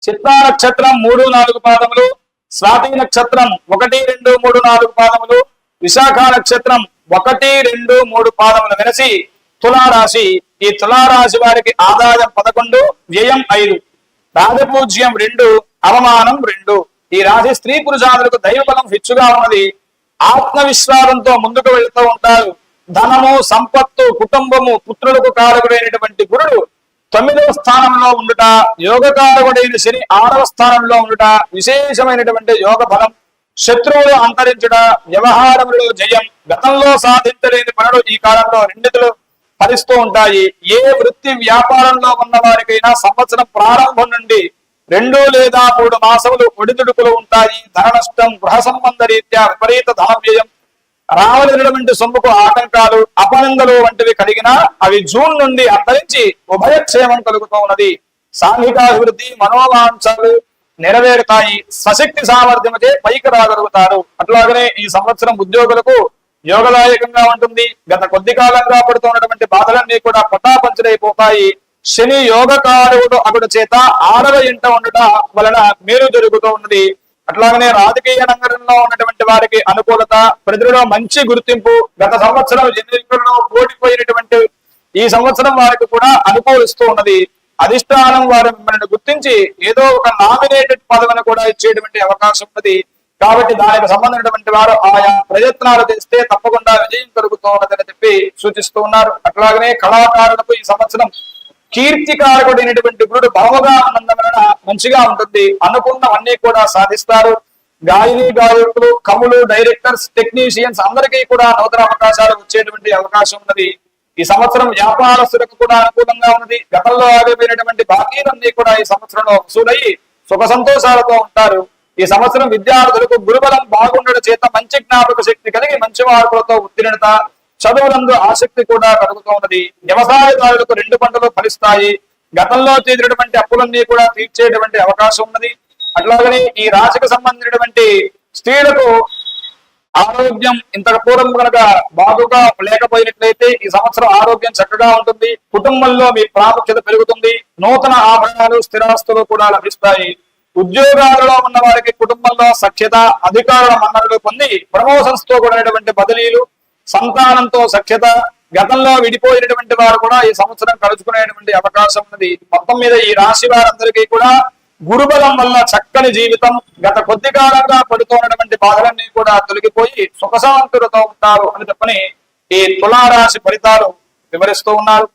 చిత్తా నక్షత్రం 3, 4 పాదములు, స్వాతి నక్షత్రం 1, 2, 3, 4 పాదములు, విశాఖ నక్షత్రం 1, 2, 3 పాదములు వెనసి తులారాశి. ఈ తులారాశి వారికి ఆదాయం 11, వ్యయం 5, రాజపూజ్యం 2, అవమానం 2. ఈ రాశి స్త్రీ పురుషాదులకు దైవబలం హెచ్చుగా ఉన్నది. ఆత్మవిశ్వాసంతో ముందుకు వెళ్తూ ఉంటారు. ధనము, సంపత్తు, కుటుంబము, పుత్రులకు కారకుడైనటువంటి గురుడు 9వ స్థానంలో ఉండుట, యోగకారకుడైన శని 6వ స్థానంలో ఉండుట విశేషమైనటువంటి యోగ బలం. శత్రువులు అంతరించుట, వ్యవహారములలో జయం. గతంలో సాధించలేని పనులు ఈ కాలంలో రెండితులు ఫలిస్తూ ఉంటాయి. ఏ వృత్తి వ్యాపారంలో ఉన్న వారికైనా సంవత్సరం ప్రారంభం నుండి 2 లేదా 3 మాసములు ఒడిదుడుకులు ఉంటాయి. ధన నష్టం, గృహ సంబంధ రీత్యా విపరీత ధన వ్యయం, రావలసినటువంటి సొమ్ముకు ఆటంకాలు, అపనిందలు వంటివి కలిగినా అవి జూన్ నుండి అంతరించి ఉభయక్షేమం కలుగుతూ ఉన్నది. సాంఘికాభివృద్ధి, మనోవాంఛలు నెరవేరుతాయి. స్వశక్తి సామర్థ్యముచే పైకి రాగలుగుతారు. అట్లాగనే ఈ సంవత్సరం ఉద్యోగులకు యోగదాయకంగా ఉంటుంది. గత కొద్ది కాలంగా పడుతున్నటువంటి బాధలన్నీ కూడా పటాపంచలైపోతాయి. శని యోగకారుడు అగుడు చేత 6వ ఇంట ఉండట వలన మేలు జరుగుతూ ఉన్నది. అట్లాగనే రాజకీయ రంగంలో ఉన్నటువంటి వారికి అనుకూలత, ప్రజలలో మంచి గుర్తింపు. గత సంవత్సరం ఎన్నికల్లో ఓడిపోయినటువంటి ఈ సంవత్సరం వారికి కూడా అనుకూలిస్తూ ఉన్నది. అధిష్టానం వారు మిమ్మల్ని గుర్తించి ఏదో ఒక నామినేటెడ్ పదవిని కూడా ఇచ్చేటువంటి అవకాశం ఉన్నది. కాబట్టి దానికి సంబంధించినటువంటి వారు ఆయా ప్రయత్నాలు చేస్తే తప్పకుండా విజయం కలుగుతూ ఉన్నదని చెప్పి సూచిస్తూ ఉన్నారు. అట్లాగనే కళాకారులకు ఈ సంవత్సరం కీర్తికారకుడైనటువంటి గురుడు భావగా ఉన్నందువలన మంచిగా ఉంటుంది. అనుకున్నవన్నీ కూడా సాధిస్తారు. గాయని, గాయకులు, కవులు, డైరెక్టర్స్, టెక్నీషియన్స్ అందరికీ కూడా నూతన అవకాశాలు వచ్చేటువంటి అవకాశం ఉన్నది. ఈ సంవత్సరం వ్యాపారస్తులకు కూడా అనుకూలంగా ఉన్నది. గతంలో ఆగిపోయినటువంటి బాకీలన్నీ కూడా ఈ సంవత్సరంలో వసూలయ్యి సుఖ సంతోషాలతో ఉంటారు. ఈ సంవత్సరం విద్యార్థులకు గురుబలం బాగుండడం చేత మంచి జ్ఞాపక శక్తి కలిగి మంచి మార్కులతో ఉత్తీర్ణత, చదువులందు ఆసక్తి కూడా కలుగుతూ ఉన్నది. వ్యవసాయదారులకు 2 పంటలు ఫలిస్తాయి. గతంలో చేసినటువంటి అప్పులన్నీ కూడా తీర్చేటువంటి అవకాశం ఉన్నది. అట్లాగనే ఈ రాశికి సంబంధించినటువంటి స్త్రీలకు ఆరోగ్యం ఇంతకు పూర్వం కనుక బాగుగా లేకపోయినట్లయితే ఈ సంవత్సరం ఆరోగ్యం చక్కగా ఉంటుంది. కుటుంబంలో మీ ప్రాముఖ్యత పెరుగుతుంది. నూతన ఆభరణాలు, స్థిరాస్తులు కూడా లభిస్తాయి. ఉద్యోగాలలో ఉన్న వారికి కుటుంబంలో సఖ్యత, అధికారుల మన్ననలు పొంది ప్రమోషన్స్ తో కూడినటువంటి బదిలీలు, సంతానంతో సఖ్యత. గతంలో విడిపోయినటువంటి వారు కూడా ఈ సంవత్సరం కలుసుకునేటువంటి అవకాశం ఉన్నది. మొత్తం మీద ఈ రాశి వారందరికీ కూడా గురుబలం వల్ల చక్కని జీవితం. గత కొద్ది కాలంగా పడుతున్నటువంటి బాధలన్నీ కూడా తొలగిపోయి సుఖశాంతులతో ఉంటారు అని చెప్పని ఈ తులారాశి ఫలితాలు వివరిస్తూ ఉన్నారు.